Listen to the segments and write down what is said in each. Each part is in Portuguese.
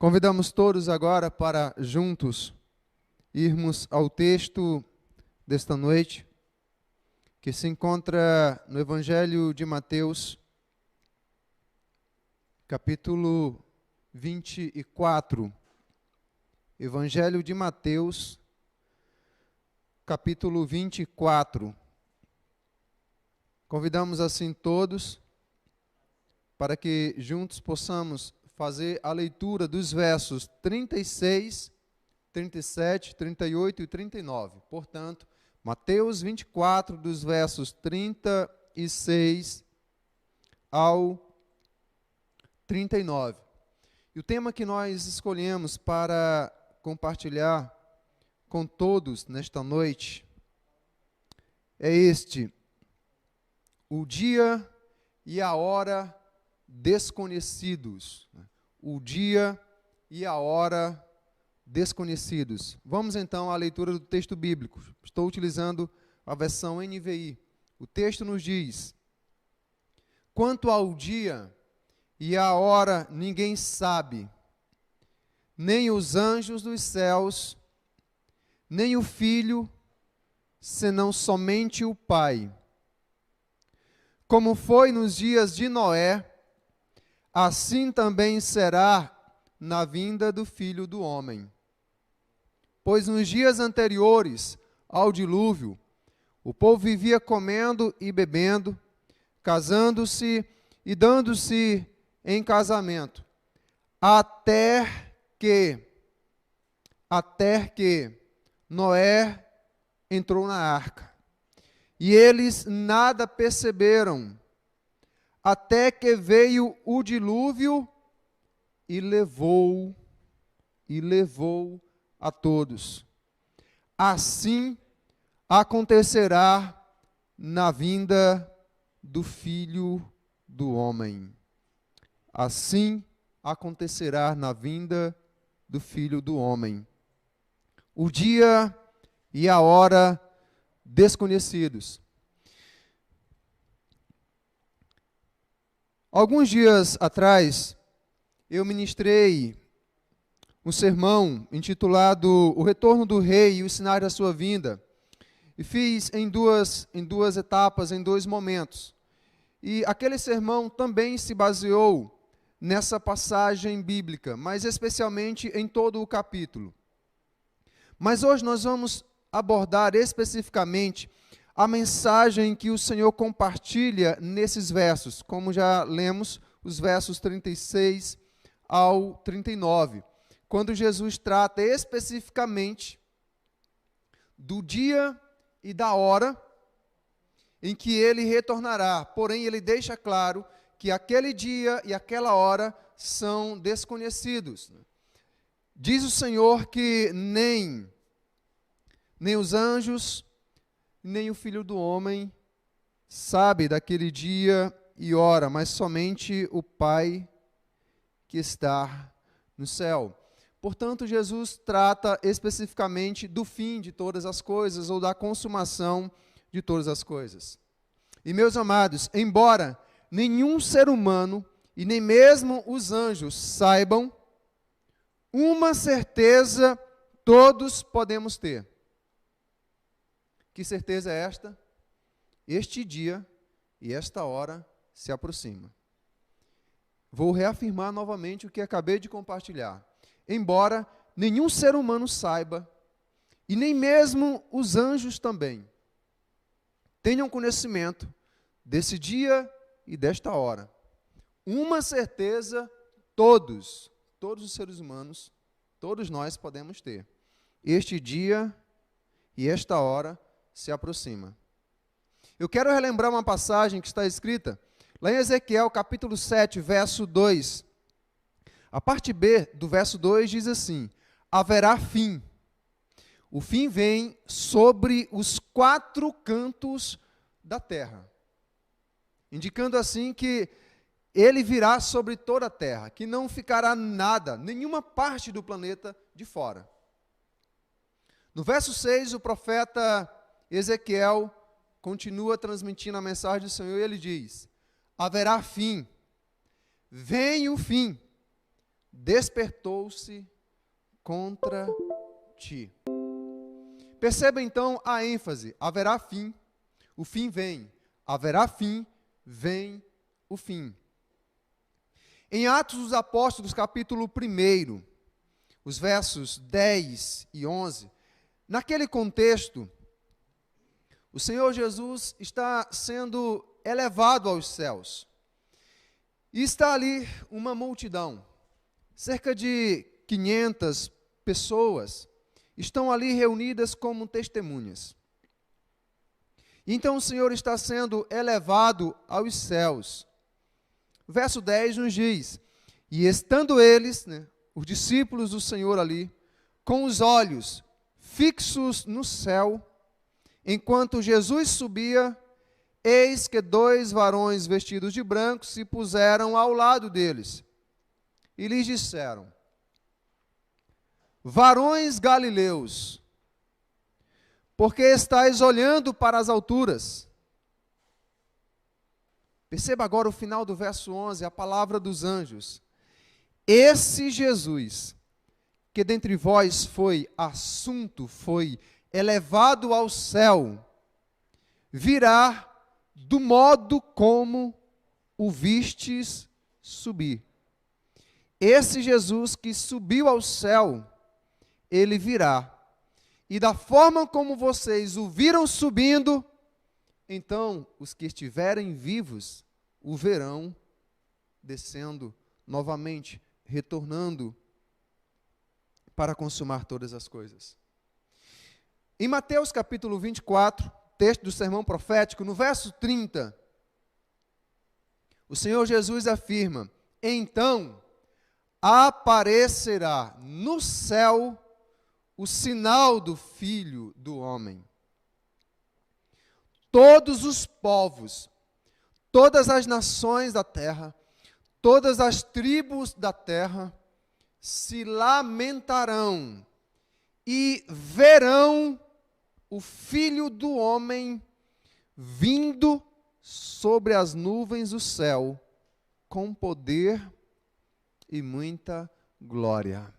Convidamos todos agora para juntos irmos ao texto desta noite, que se encontra no Evangelho de Mateus, capítulo 24. Evangelho de Mateus, capítulo 24. Convidamos assim todos para que juntos possamos fazer a leitura dos versos 36, 37, 38 e 39. Portanto, Mateus 24, dos versos 36 ao 39. E o tema que nós escolhemos para compartilhar com todos nesta noite é este: o dia e a hora desconhecidos. O dia e a hora desconhecidos. Vamos então à leitura do texto bíblico. Estou utilizando a versão NVI. O texto nos diz: quanto ao dia e à hora ninguém sabe, nem os anjos dos céus, nem o Filho, senão somente o Pai. Como foi nos dias de Noé, assim também será na vinda do Filho do Homem. Pois nos dias anteriores ao dilúvio, o povo vivia comendo e bebendo, casando-se e dando-se em casamento, até que Noé entrou na arca. E eles nada perceberam, até que veio o dilúvio e levou a todos. Assim acontecerá na vinda do Filho do Homem. Assim acontecerá na vinda do Filho do Homem. O dia e a hora desconhecidos. Alguns dias atrás, eu ministrei um sermão intitulado O Retorno do Rei e o Sinal da Sua Vinda. E fiz em duas etapas, em dois momentos. E aquele sermão também se baseou nessa passagem bíblica, mas especialmente em todo o capítulo. Mas hoje nós vamos abordar especificamente a mensagem que o Senhor compartilha nesses versos, como já lemos os versos 36 ao 39, quando Jesus trata especificamente do dia e da hora em que ele retornará. Porém, ele deixa claro que aquele dia e aquela hora são desconhecidos. Diz o Senhor que nem os anjos, nem o Filho do Homem sabe daquele dia e hora, mas somente o Pai que está no céu. Portanto, Jesus trata especificamente do fim de todas as coisas, ou da consumação de todas as coisas. E, meus amados, embora nenhum ser humano, e nem mesmo os anjos saibam, uma certeza todos podemos ter. Que certeza é esta? Este dia e esta hora se aproxima. Vou reafirmar novamente o que acabei de compartilhar. Embora nenhum ser humano saiba, e nem mesmo os anjos também, tenham conhecimento desse dia e desta hora. Uma certeza todos os seres humanos, todos nós podemos ter. Este dia e esta hora se aproxima. Eu quero relembrar uma passagem que está escrita lá em Ezequiel, capítulo 7, verso 2. A parte B do verso 2 diz assim: haverá fim. O fim vem sobre os quatro cantos da terra, indicando assim que ele virá sobre toda a terra, que não ficará nada, nenhuma parte do planeta de fora. No verso 6, o profeta Ezequiel continua transmitindo a mensagem do Senhor e ele diz: haverá fim, vem o fim, despertou-se contra ti. Perceba então a ênfase: haverá fim, o fim vem. Haverá fim, vem o fim. Em Atos dos Apóstolos, capítulo 1, os versos 10 e 11, naquele contexto, o Senhor Jesus está sendo elevado aos céus. E está ali uma multidão, cerca de 500 pessoas, estão ali reunidas como testemunhas. Então o Senhor está sendo elevado aos céus. O verso 10 nos diz: e estando eles, os discípulos do Senhor ali, com os olhos fixos no céu, enquanto Jesus subia, eis que 2 varões vestidos de branco se puseram ao lado deles. E lhes disseram: varões galileus, por que estáis olhando para as alturas? Perceba agora o final do verso 11, a palavra dos anjos. Esse Jesus, que dentre vós foi assunto, foi elevado ao céu, virá do modo como o vistes subir. Esse Jesus que subiu ao céu, ele virá. E da forma como vocês o viram subindo, então os que estiverem vivos o verão descendo novamente, retornando para consumar todas as coisas. Em Mateus capítulo 24, texto do sermão profético, no verso 30, o Senhor Jesus afirma: então aparecerá no céu o sinal do Filho do Homem. Todos os povos, todas as nações da terra, todas as tribos da terra se lamentarão e verão o Filho do Homem vindo sobre as nuvens do céu com poder e muita glória.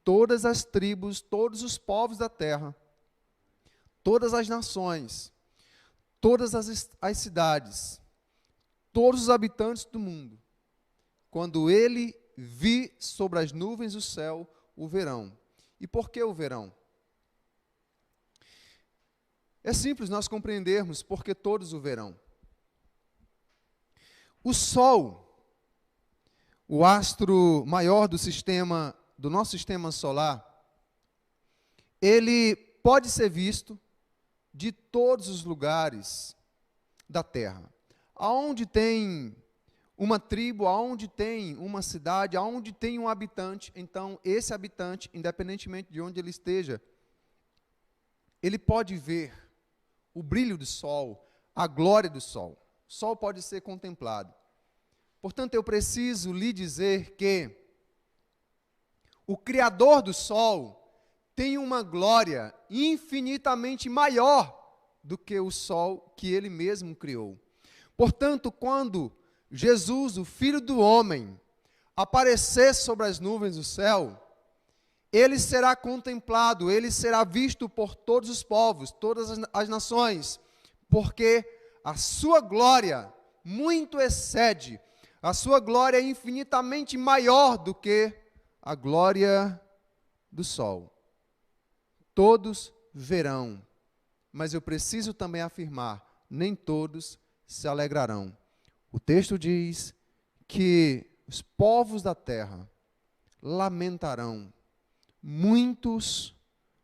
Todas as tribos, todos os povos da terra, todas as nações, todas as cidades, todos os habitantes do mundo, quando ele vir sobre as nuvens do céu, o verão. E por que o verão? É simples nós compreendermos porque todos o verão. O Sol, o astro maior do nosso sistema solar, ele pode ser visto de todos os lugares da Terra. Aonde tem uma tribo, aonde tem uma cidade, aonde tem um habitante, então esse habitante, independentemente de onde ele esteja, ele pode ver o brilho do sol, a glória do sol. O sol pode ser contemplado. Portanto, eu preciso lhe dizer que o Criador do sol tem uma glória infinitamente maior do que o sol que ele mesmo criou. Portanto, quando Jesus, o Filho do Homem, aparecer sobre as nuvens do céu, ele será contemplado, ele será visto por todos os povos, todas as nações, porque a sua glória muito excede, a sua glória é infinitamente maior do que a glória do sol. Todos verão, mas eu preciso também afirmar, nem todos se alegrarão. O texto diz que os povos da terra lamentarão, muitos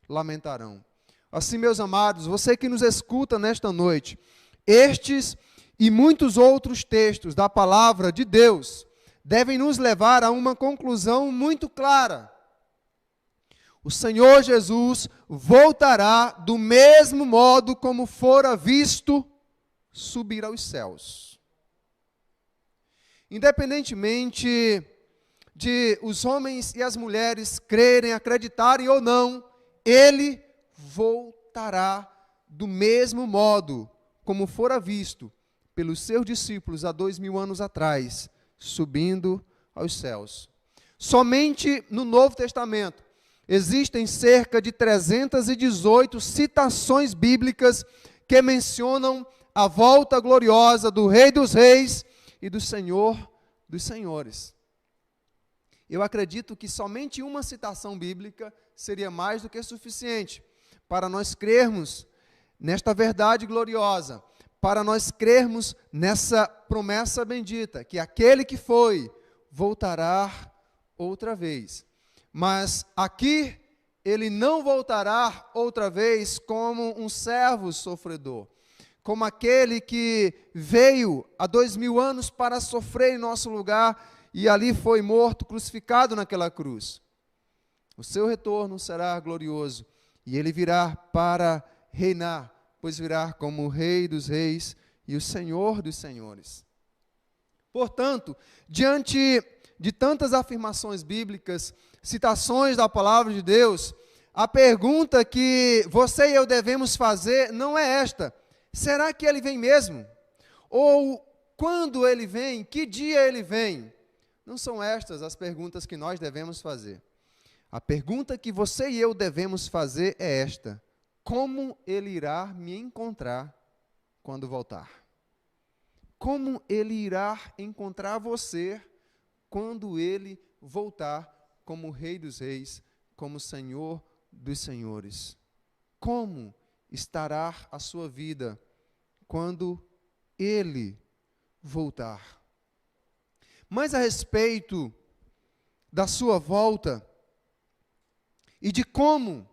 lamentarão. Assim, meus amados, você que nos escuta nesta noite, estes e muitos outros textos da palavra de Deus devem nos levar a uma conclusão muito clara. O Senhor Jesus voltará do mesmo modo como fora visto subir aos céus. Independentemente de os homens e as mulheres crerem, acreditarem ou não, ele voltará do mesmo modo como fora visto pelos seus discípulos há 2000 anos atrás, subindo aos céus. Somente no Novo Testamento existem cerca de 318 citações bíblicas que mencionam a volta gloriosa do Rei dos Reis e do Senhor dos Senhores. Eu acredito que somente uma citação bíblica seria mais do que suficiente para nós crermos nesta verdade gloriosa, para nós crermos nessa promessa bendita, que aquele que foi, voltará outra vez. Mas aqui, ele não voltará outra vez como um servo sofredor, como aquele que veio há 2000 anos para sofrer em nosso lugar e ali foi morto, crucificado naquela cruz. O seu retorno será glorioso e ele virá para reinar, pois virá como o Rei dos Reis e o Senhor dos Senhores. Portanto, diante de tantas afirmações bíblicas, citações da palavra de Deus, a pergunta que você e eu devemos fazer não é esta: será que ele vem mesmo? Ou quando ele vem? Que dia ele vem? Não são estas as perguntas que nós devemos fazer. A pergunta que você e eu devemos fazer é esta: como ele irá me encontrar quando voltar? Como ele irá encontrar você quando ele voltar como Rei dos Reis, como Senhor dos Senhores? Como estará a sua vida quando ele voltar? Mas a respeito da sua volta e de como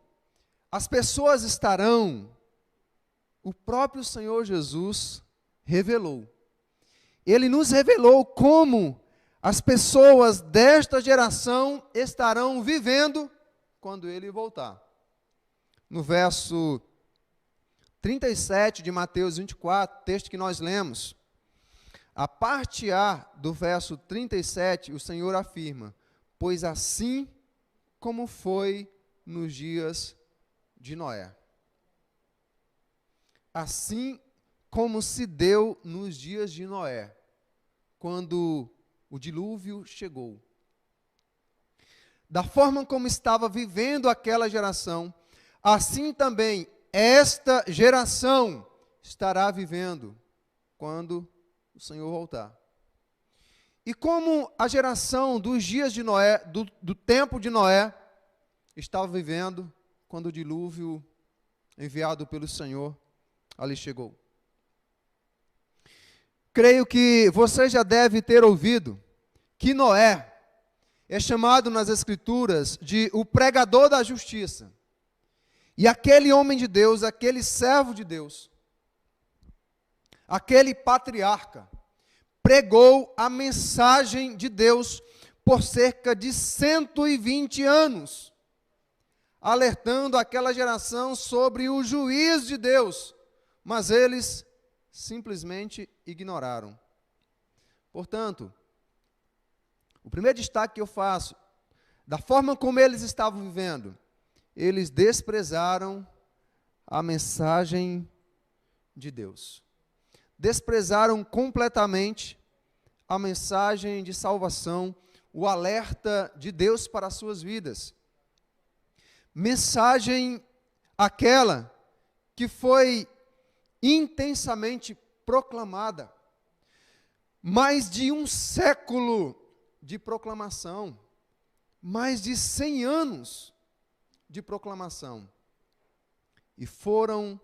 as pessoas estarão, o próprio Senhor Jesus revelou. Ele nos revelou como as pessoas desta geração estarão vivendo quando ele voltar. No verso 37 de Mateus 24, texto que nós lemos, a parte A do verso 37, o Senhor afirma: pois assim como foi nos dias de Noé. Assim como se deu nos dias de Noé, quando o dilúvio chegou. Da forma como estava vivendo aquela geração, assim também esta geração estará vivendo quando o Senhor voltar. E como a geração dos dias de Noé, do tempo de Noé, estava vivendo quando o dilúvio enviado pelo Senhor ali chegou. Creio que você já deve ter ouvido que Noé é chamado nas Escrituras de o pregador da justiça. E aquele homem de Deus, aquele servo de Deus, aquele patriarca, pregou a mensagem de Deus por cerca de 120 anos, alertando aquela geração sobre o juízo de Deus, mas eles simplesmente ignoraram. Portanto, o primeiro destaque que eu faço, da forma como eles estavam vivendo, eles desprezaram a mensagem de Deus. Desprezaram completamente a mensagem de salvação, o alerta de Deus para as suas vidas. Mensagem aquela que foi intensamente proclamada. Mais de um século de proclamação, mais de 100 anos de proclamação. E foram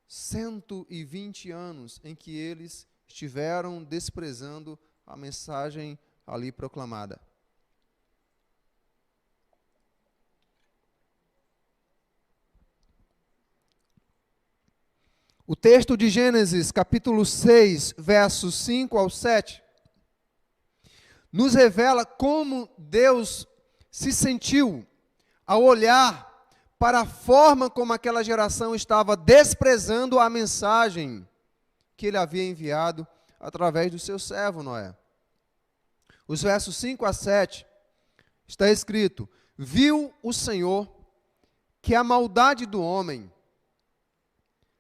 120 anos em que eles estiveram desprezando a mensagem ali proclamada. O texto de Gênesis, capítulo 6, versos 5 ao 7, nos revela como Deus se sentiu ao olhar para a forma como aquela geração estava desprezando a mensagem que ele havia enviado através do seu servo Noé. Os versos 5 a 7, está escrito: viu o Senhor que a maldade do homem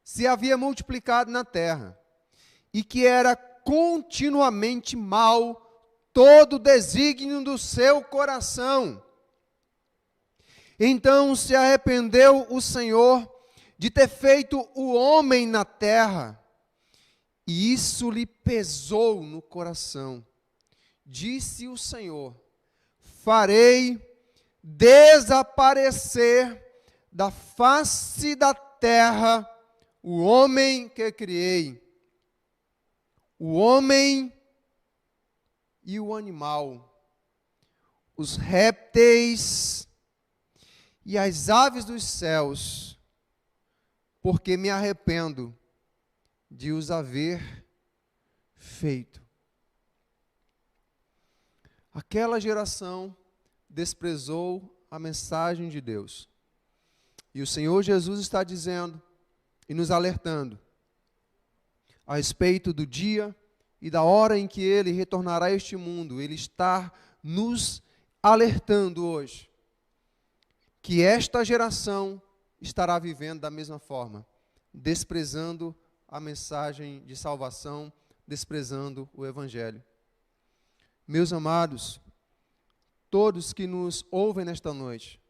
se havia multiplicado na terra, e que era continuamente mal todo o desígnio do seu coração. Então se arrependeu o Senhor de ter feito o homem na terra, e isso lhe pesou no coração. Disse o Senhor: farei desaparecer da face da terra o homem que criei, o homem e o animal, os répteis e as aves dos céus, porque me arrependo de os haver feito. Aquela geração desprezou a mensagem de Deus. E o Senhor Jesus está dizendo e nos alertando a respeito do dia e da hora em que Ele retornará a este mundo. Ele está nos alertando hoje que esta geração estará vivendo da mesma forma, desprezando a mensagem de salvação, desprezando o Evangelho. Meus amados, todos que nos ouvem nesta noite,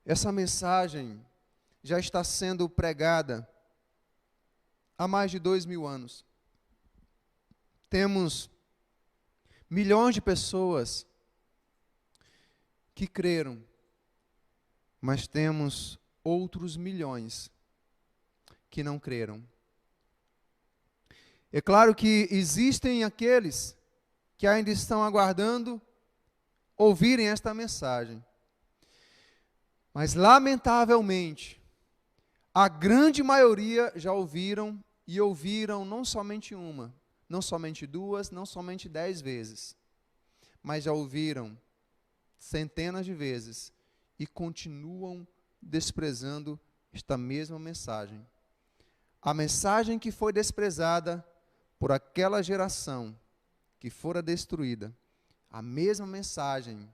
essa mensagem já está sendo pregada há mais de 2000 anos. Temos milhões de pessoas que creram, mas temos outros milhões que não creram. É claro que existem aqueles que ainda estão aguardando ouvirem esta mensagem. Mas, lamentavelmente, a grande maioria já ouviram, e ouviram não somente uma, não somente duas, não somente 10 vezes, mas já ouviram centenas de vezes e continuam desprezando esta mesma mensagem. A mensagem que foi desprezada por aquela geração que fora destruída, a mesma mensagem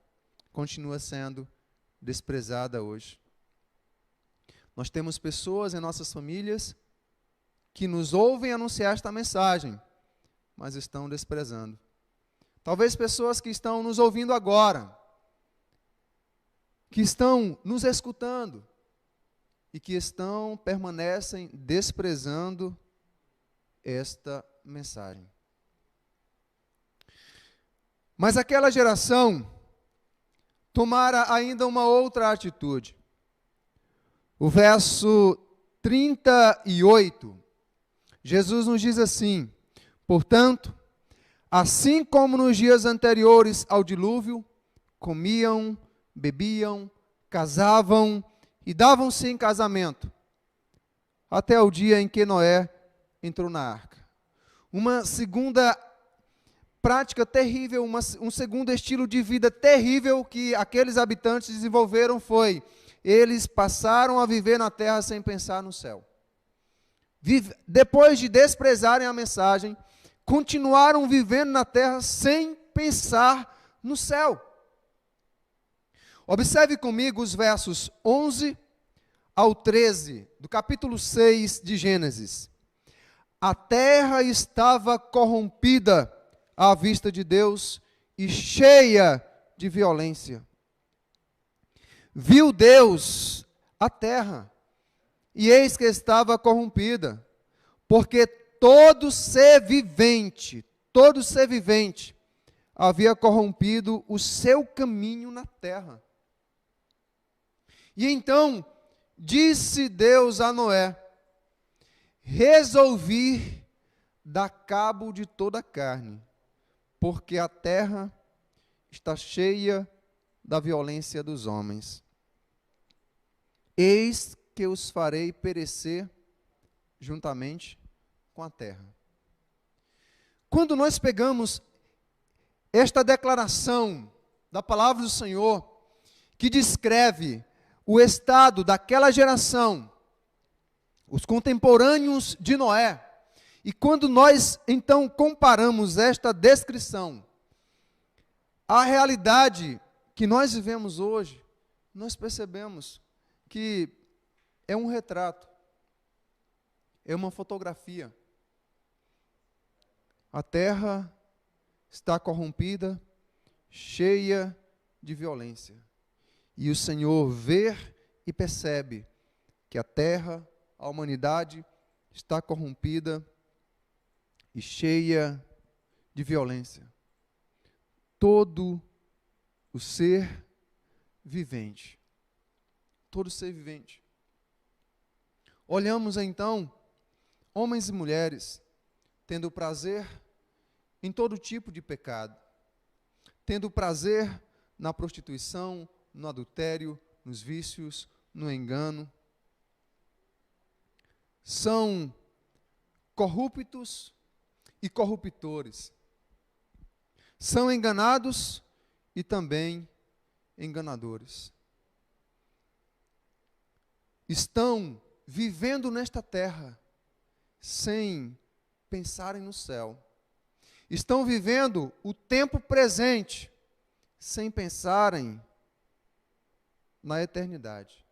continua sendo desprezada hoje. Nós temos pessoas em nossas famílias que nos ouvem anunciar esta mensagem, mas estão desprezando. Talvez pessoas que estão nos ouvindo agora, que estão nos escutando e que permanecem desprezando esta mensagem. Mas aquela geração tomara ainda uma outra atitude. O verso 38, Jesus nos diz assim: portanto, assim como nos dias anteriores ao dilúvio, comiam, bebiam, casavam e davam-se em casamento, até o dia em que Noé entrou na arca. Uma segunda prática terrível, um segundo estilo de vida terrível que aqueles habitantes desenvolveram foi: eles passaram a viver na terra sem pensar no céu. Depois de desprezarem a mensagem, continuaram vivendo na terra sem pensar no céu. Observe comigo os versos 11 ao 13 do capítulo 6 de Gênesis. A terra estava corrompida à vista de Deus e cheia de violência. Viu Deus a terra, e eis que estava corrompida, porque todo ser vivente havia corrompido o seu caminho na terra. E então disse Deus a Noé: resolvi dar cabo de toda a carne, porque a terra está cheia da violência dos homens. Eis que os farei perecer juntamente com a terra. Quando nós pegamos esta declaração da palavra do Senhor, que descreve o estado daquela geração, os contemporâneos de Noé, e quando nós então comparamos esta descrição à realidade que nós vivemos hoje, nós percebemos que é um retrato, é uma fotografia. A terra está corrompida, cheia de violência. E o Senhor vê e percebe que a terra, a humanidade, está corrompida e cheia de violência. Todo o ser vivente. Todo ser vivente. Olhamos então, homens e mulheres, tendo prazer em todo tipo de pecado, tendo prazer na prostituição, no adultério, nos vícios, no engano. São corruptos e corruptores. São enganados e também enganadores. Estão vivendo nesta terra sem pensarem no céu. Estão vivendo o tempo presente sem pensarem na eternidade.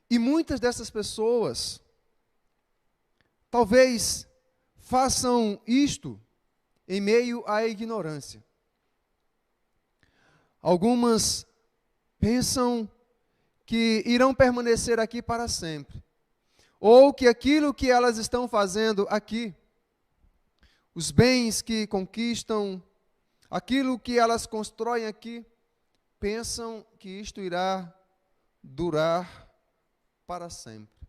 E muitas dessas pessoas talvez façam isto em meio à ignorância. Algumas pensam que irão permanecer aqui para sempre, ou que aquilo que elas estão fazendo aqui, os bens que conquistam, aquilo que elas constroem aqui, pensam que isto irá durar para sempre.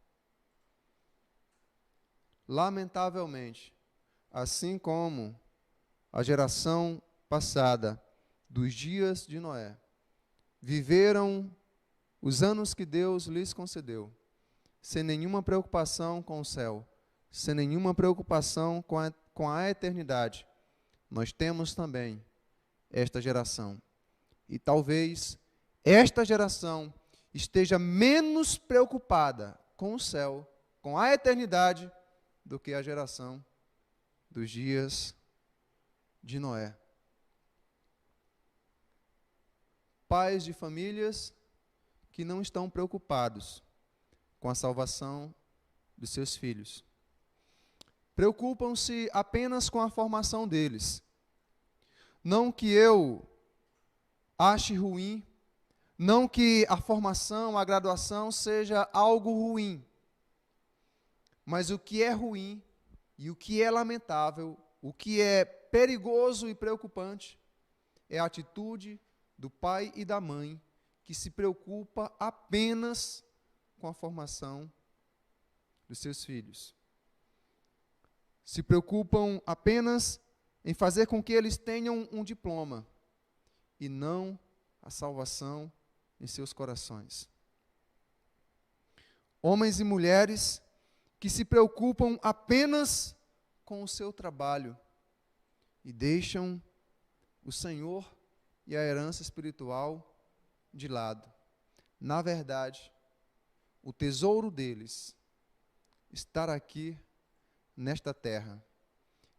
Lamentavelmente, assim como a geração passada dos dias de Noé viveram os anos que Deus lhes concedeu, sem nenhuma preocupação com o céu, sem nenhuma preocupação com a eternidade, nós temos também esta geração. E talvez esta geração esteja menos preocupada com o céu, com a eternidade, do que a geração dos dias de Noé. Pais de famílias que não estão preocupados com a salvação dos seus filhos. Preocupam-se apenas com a formação deles. Não que eu ache ruim, não que a formação, a graduação seja algo ruim, mas o que é ruim e o que é lamentável, o que é perigoso e preocupante, é a atitude do pai e da mãe que se preocupa apenas com a formação dos seus filhos. Se preocupam apenas em fazer com que eles tenham um diploma e não a salvação em seus corações. Homens e mulheres que se preocupam apenas com o seu trabalho e deixam o Senhor e a herança espiritual de lado. Na verdade, o tesouro deles está aqui nesta terra.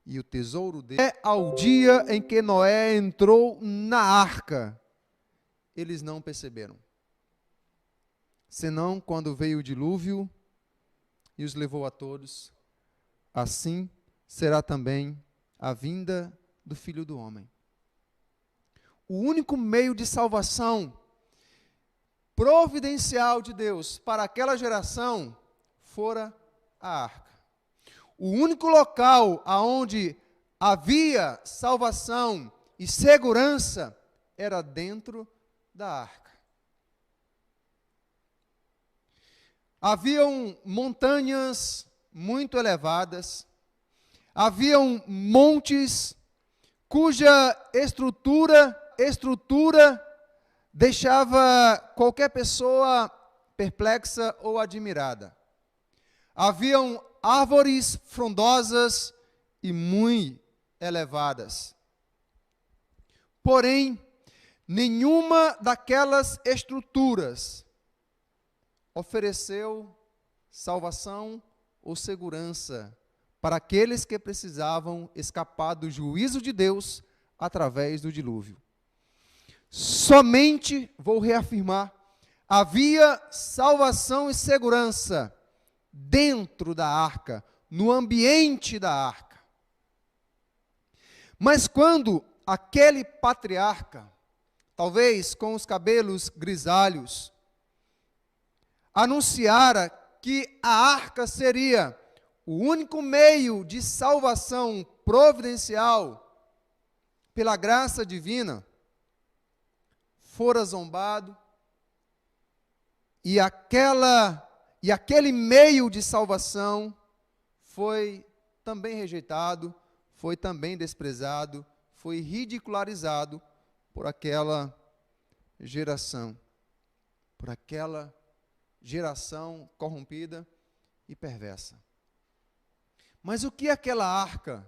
E o tesouro deles é ao dia em que Noé entrou na arca. Eles não perceberam. Senão quando veio o dilúvio e os levou a todos, assim será também a vinda do Filho do Homem. O único meio de salvação providencial de Deus para aquela geração fora a arca. O único local aonde havia salvação e segurança era dentro da arca. Haviam montanhas muito elevadas, haviam montes cuja estrutura deixava qualquer pessoa perplexa ou admirada. Haviam árvores frondosas e muito elevadas. Porém, nenhuma daquelas estruturas ofereceu salvação ou segurança para aqueles que precisavam escapar do juízo de Deus através do dilúvio. Somente, vou reafirmar, havia salvação e segurança dentro da arca, no ambiente da arca. Mas quando aquele patriarca, talvez com os cabelos grisalhos, anunciara que a arca seria o único meio de salvação providencial pela graça divina, fora zombado, e aquele meio de salvação foi também rejeitado, foi também desprezado, foi ridicularizado por aquela geração corrompida e perversa. Mas o que aquela arca,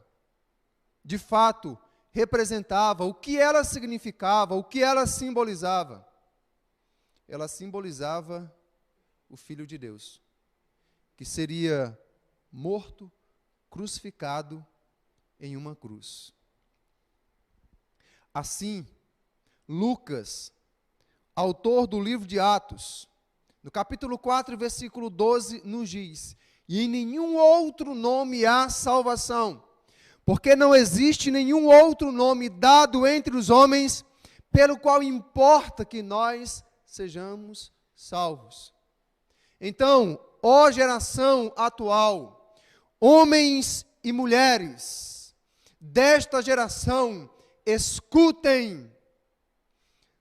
de fato, representava, o que ela significava, o que ela simbolizava? Ela simbolizava o Filho de Deus, que seria morto, crucificado em uma cruz. Assim, Lucas, autor do livro de Atos, no capítulo 4, versículo 12, nos diz: e em nenhum outro nome há salvação, porque não existe nenhum outro nome dado entre os homens, pelo qual importa que nós sejamos salvos. Então, ó geração atual, homens e mulheres desta geração, escutem,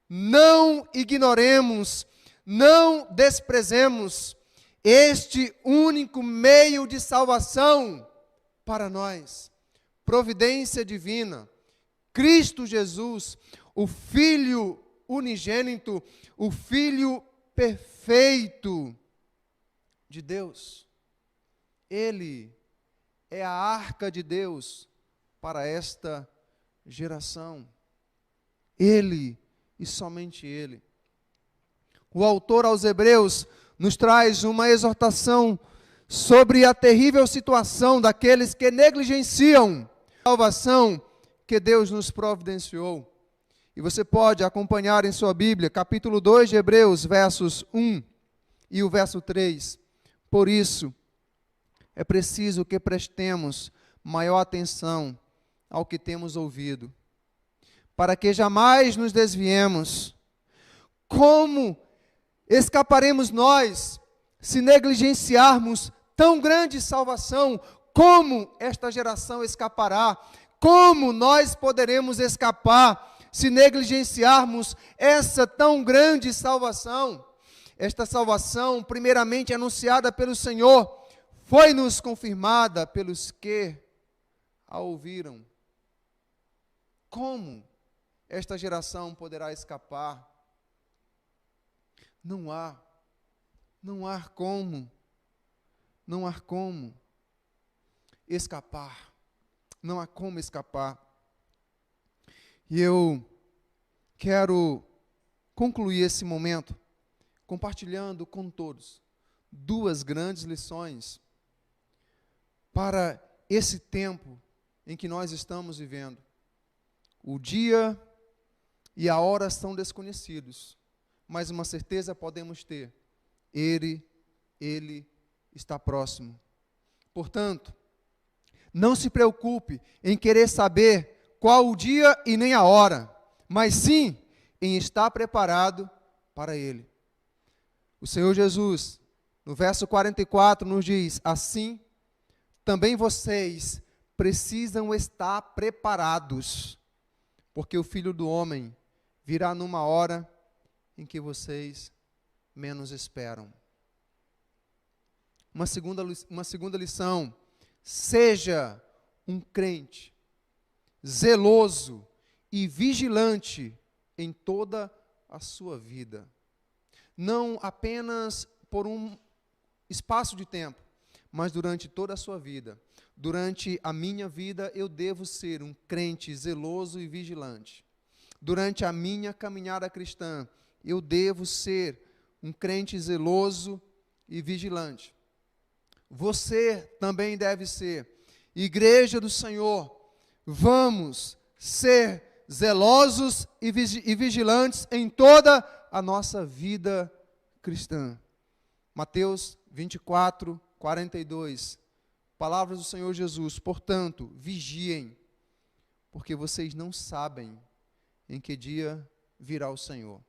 não ignoremos, não desprezemos este único meio de salvação para nós, providência divina, Cristo Jesus, o Filho unigênito, o Filho perfeito de Deus. Ele é a arca de Deus para esta geração. Ele e somente Ele. O autor aos Hebreus nos traz uma exortação sobre a terrível situação daqueles que negligenciam a salvação que Deus nos providenciou. E você pode acompanhar em sua Bíblia, capítulo 2 de Hebreus, versos 1 e o verso 3. Por isso, é preciso que prestemos maior atenção ao que temos ouvido, para que jamais nos desviemos. Como escaparemos nós se negligenciarmos tão grande salvação? Como esta geração escapará? Como nós poderemos escapar se negligenciarmos essa tão grande salvação? Esta salvação, primeiramente anunciada pelo Senhor, foi-nos confirmada pelos que a ouviram. Como esta geração poderá escapar? Não há como escapar. Não há como escapar. E eu quero concluir esse momento compartilhando com todos duas grandes lições para esse tempo em que nós estamos vivendo. O dia e a hora são desconhecidos, mas uma certeza podemos ter: Ele está próximo. Portanto, não se preocupe em querer saber qual o dia e nem a hora, mas sim em estar preparado para Ele. O Senhor Jesus, no verso 44, nos diz: assim, também vocês precisam estar preparados, porque o Filho do Homem virá numa hora em que vocês menos esperam. Uma segunda lição: seja um crente zeloso e vigilante em toda a sua vida. Não apenas por um espaço de tempo, mas durante toda a sua vida. Durante a minha vida, eu devo ser um crente zeloso e vigilante. Durante a minha caminhada cristã, eu devo ser um crente zeloso e vigilante. Você também deve ser. Igreja do Senhor, vamos ser zelosos e vigilantes em toda a nossa vida cristã. Mateus 24, 42. Palavras do Senhor Jesus: portanto, vigiem, porque vocês não sabem em que dia virá o Senhor.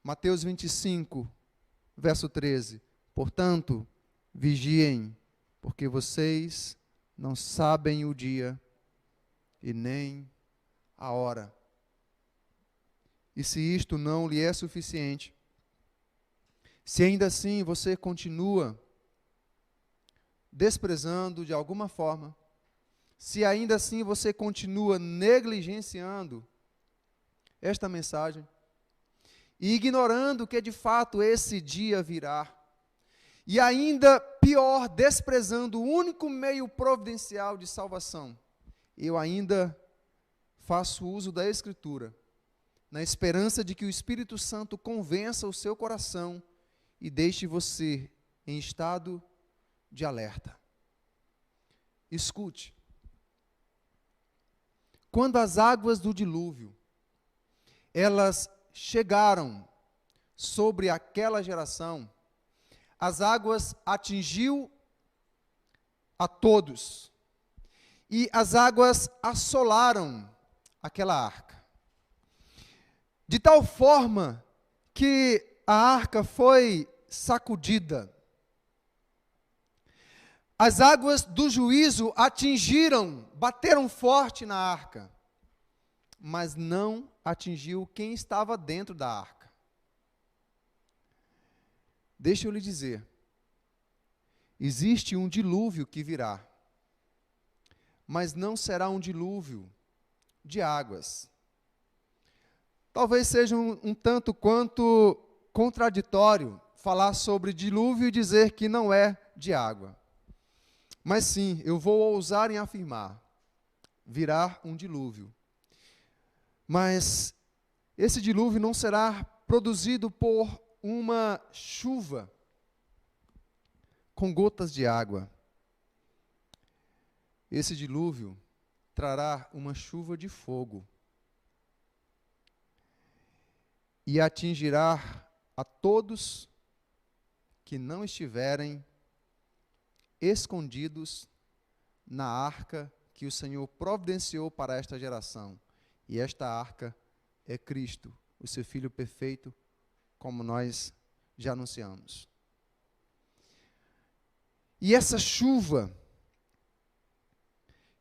Mateus 25, verso 13. Portanto, vigiem, porque vocês não sabem o dia e nem a hora. E se isto não lhe é suficiente, se ainda assim você continua desprezando de alguma forma, se ainda assim você continua negligenciando esta mensagem, e ignorando que de fato esse dia virá, e ainda pior, desprezando o único meio providencial de salvação, eu ainda faço uso da Escritura, na esperança de que o Espírito Santo convença o seu coração e deixe você em estado de alerta. Escute. Quando as águas do dilúvio, elas chegaram sobre aquela geração, as águas atingiu a todos, e as águas assolaram aquela arca, de tal forma que a arca foi sacudida. As águas do juízo atingiram, bateram forte na arca, mas não atingiu quem estava dentro da arca. Deixa eu lhe dizer, existe um dilúvio que virá, mas não será um dilúvio de águas. Talvez seja um tanto quanto contraditório falar sobre dilúvio e dizer que não é de água. Mas sim, eu vou ousar em afirmar, virá um dilúvio. Mas esse dilúvio não será produzido por uma chuva com gotas de água. Esse dilúvio trará uma chuva de fogo e atingirá a todos que não estiverem escondidos na arca que o Senhor providenciou para esta geração. E esta arca é Cristo, o seu Filho perfeito, como nós já anunciamos. E essa chuva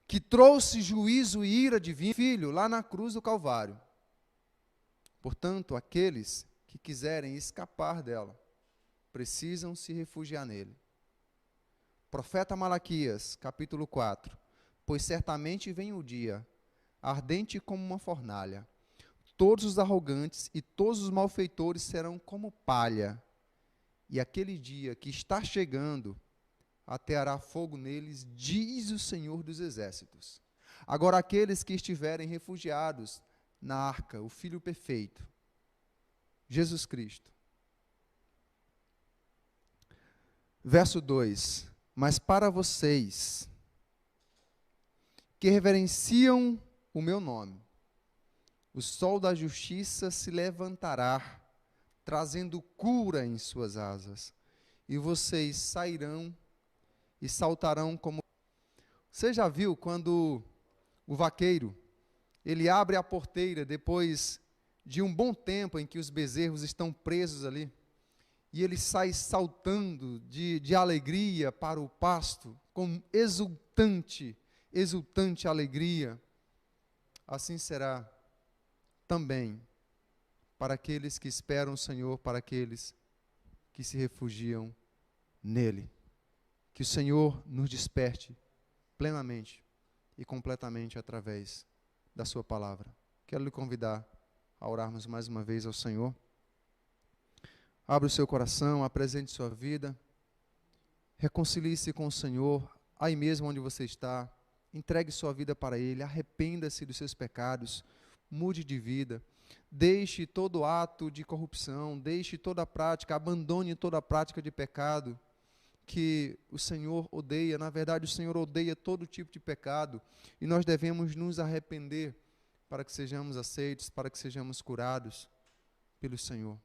que trouxe juízo e ira divina, Filho, lá na cruz do Calvário. Portanto, aqueles que quiserem escapar dela, precisam se refugiar nele. Profeta Malaquias, capítulo 4. Pois certamente vem o dia, ardente como uma fornalha. Todos os arrogantes e todos os malfeitores serão como palha. E aquele dia que está chegando, ateará fogo neles, diz o Senhor dos Exércitos. Agora aqueles que estiverem refugiados na arca, o Filho perfeito, Jesus Cristo. Verso 2. Mas para vocês que reverenciam o meu nome, o sol da justiça se levantará, trazendo cura em suas asas, e vocês sairão e saltarão como... Você já viu quando o vaqueiro, ele abre a porteira depois de um bom tempo em que os bezerros estão presos ali, e ele sai saltando de alegria para o pasto, com exultante alegria? Assim será também para aqueles que esperam o Senhor, para aqueles que se refugiam nele. Que o Senhor nos desperte plenamente e completamente através da sua palavra. Quero lhe convidar a orarmos mais uma vez ao Senhor. Abra o seu coração, apresente sua vida, reconcilie-se com o Senhor, aí mesmo onde você está, entregue sua vida para Ele, arrependa-se dos seus pecados, mude de vida, deixe todo ato de corrupção, deixe toda prática, abandone toda prática de pecado que o Senhor odeia. Na verdade, o Senhor odeia todo tipo de pecado, e nós devemos nos arrepender para que sejamos aceitos, para que sejamos curados pelo Senhor.